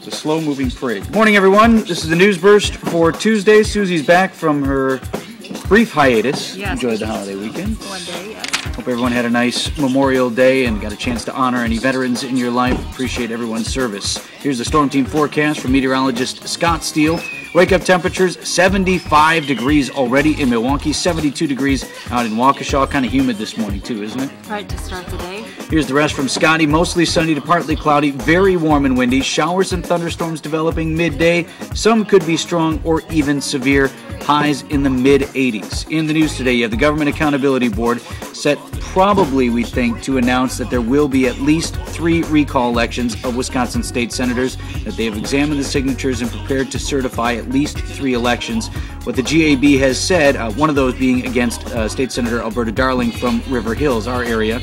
It's a slow-moving parade. Good morning, everyone. This is the NewsBurst for Tuesday. Susie's back from her brief hiatus. Yes. Enjoyed the holiday weekend. One day, yeah. Hope everyone had a nice Memorial Day and got a chance to honor any veterans in your life. Appreciate everyone's service. Here's the Storm Team forecast from meteorologist Scott Steele. Wake-up temperatures, 75 degrees already in Milwaukee, 72 degrees out in Waukesha. Kind of humid this morning, too, isn't it? Right to start the day. Here's the rest from Scotty. Mostly sunny to partly cloudy, very warm and windy. Showers and thunderstorms developing midday. Some could be strong or even severe. Highs in the mid-80s. In the news today, you have the Government Accountability Board set probably, we think, to announce that there will be at least 3 recall elections of Wisconsin state senators, that they have examined the signatures and prepared to certify at least 3 elections. What the GAB has said, one of those being against State Senator Alberta Darling from River Hills, our area.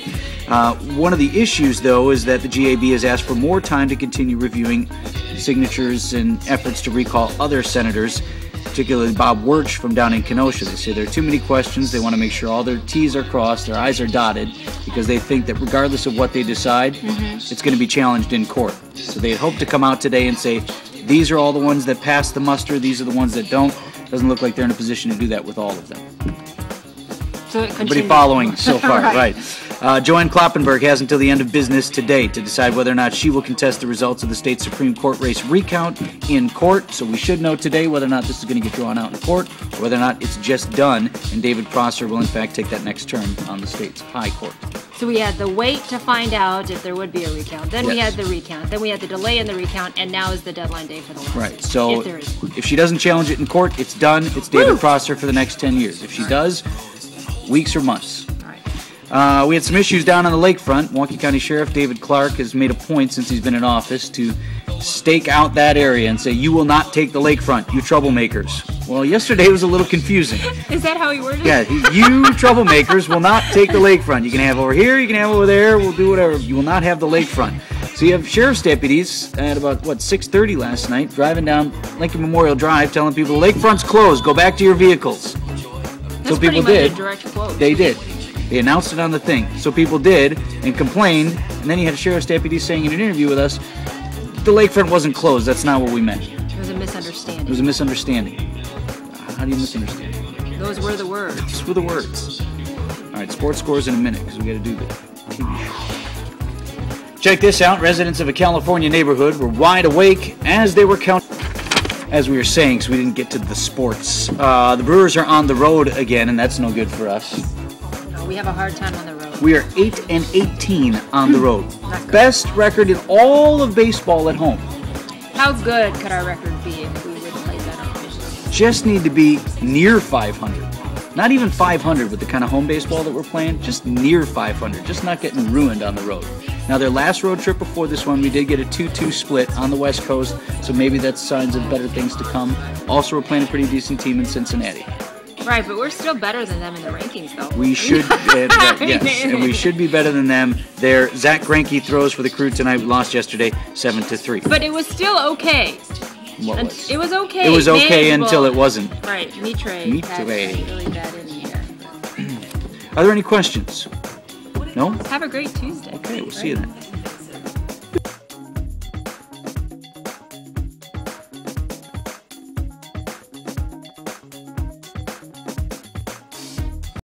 One of the issues, though, is that the GAB has asked for more time to continue reviewing signatures and efforts to recall other senators, particularly Bob Wirch from down in Kenosha. They say there are too many questions. They want to make sure all their T's are crossed, their I's are dotted, because they think that regardless of what they decide, it's going to be challenged in court. So they hope to come out today and say, these are all the ones that pass the muster, these are the ones that don't. Doesn't look like they're in a position to do that with all of them. So it Everybody following so far, right. Joanne Kloppenberg has until the end of business today to decide whether or not she will contest the results of the state Supreme Court race recount in court. So we should know today whether or not this is going to get drawn out in court, or whether or not it's just done, and David Prosser will in fact take that next term on the state's high court. So we had the wait to find out if there would be a recount. Then we had the recount. Then we had the delay in the recount, and now is the deadline day for the last. Right. So if there is one. if she doesn't challenge it in court, it's done. It's David Prosser for the next 10 years. If she does, weeks or months. We had some issues down on the lakefront. Milwaukee County Sheriff David Clark has made a point since he's been in office to stake out that area and say, you will not take the lakefront, you troublemakers. Well, yesterday was a little confusing. Is that how he worded it? Yeah, you troublemakers will not take the lakefront. You can have over here, you can have over there, we'll do whatever. You will not have the lakefront. So you have sheriff's deputies at about, 6:30 last night, driving down Lincoln Memorial Drive, telling people the lakefront's closed, go back to your vehicles. That's so people pretty much did. a direct quote. They did. They announced it on the thing. So people did and complained, and then you had a sheriff's deputy saying in an interview with us, the lakefront wasn't closed. That's not what we meant. It was a misunderstanding. It was a misunderstanding. How do you misunderstand? Those were the words. Those were the words. All right, sports scores in a minute, because we got to do the TV show. Check this out. Residents of a California neighborhood were wide awake as they were counting. As we were saying, so we didn't get to the sports. The Brewers are on the road again, and that's no good for us. We have a hard time on the road. We are 8-18 on the road. Not good. Best record in all of baseball at home. How good could our record be if we would play better? Just need to be near 500. Not even 500 with the kind of home baseball that we're playing, just near 500, just not getting ruined on the road. Now, their last road trip before this one, we did get a 2-2 split on the West Coast, so maybe that's signs of better things to come. Also, we're playing a pretty decent team in Cincinnati. Right, but we're still better than them in the rankings, though. We should, yes, and we should be better than them. Their Zach Greinke throws for the Crew tonight. We lost yesterday, 7-3. But it was still okay. What was? It was okay. It was okay manageable. until it wasn't. Right, Mitre had really bad in here. Are there any questions? No? Have a great Tuesday. Okay, we'll see you then.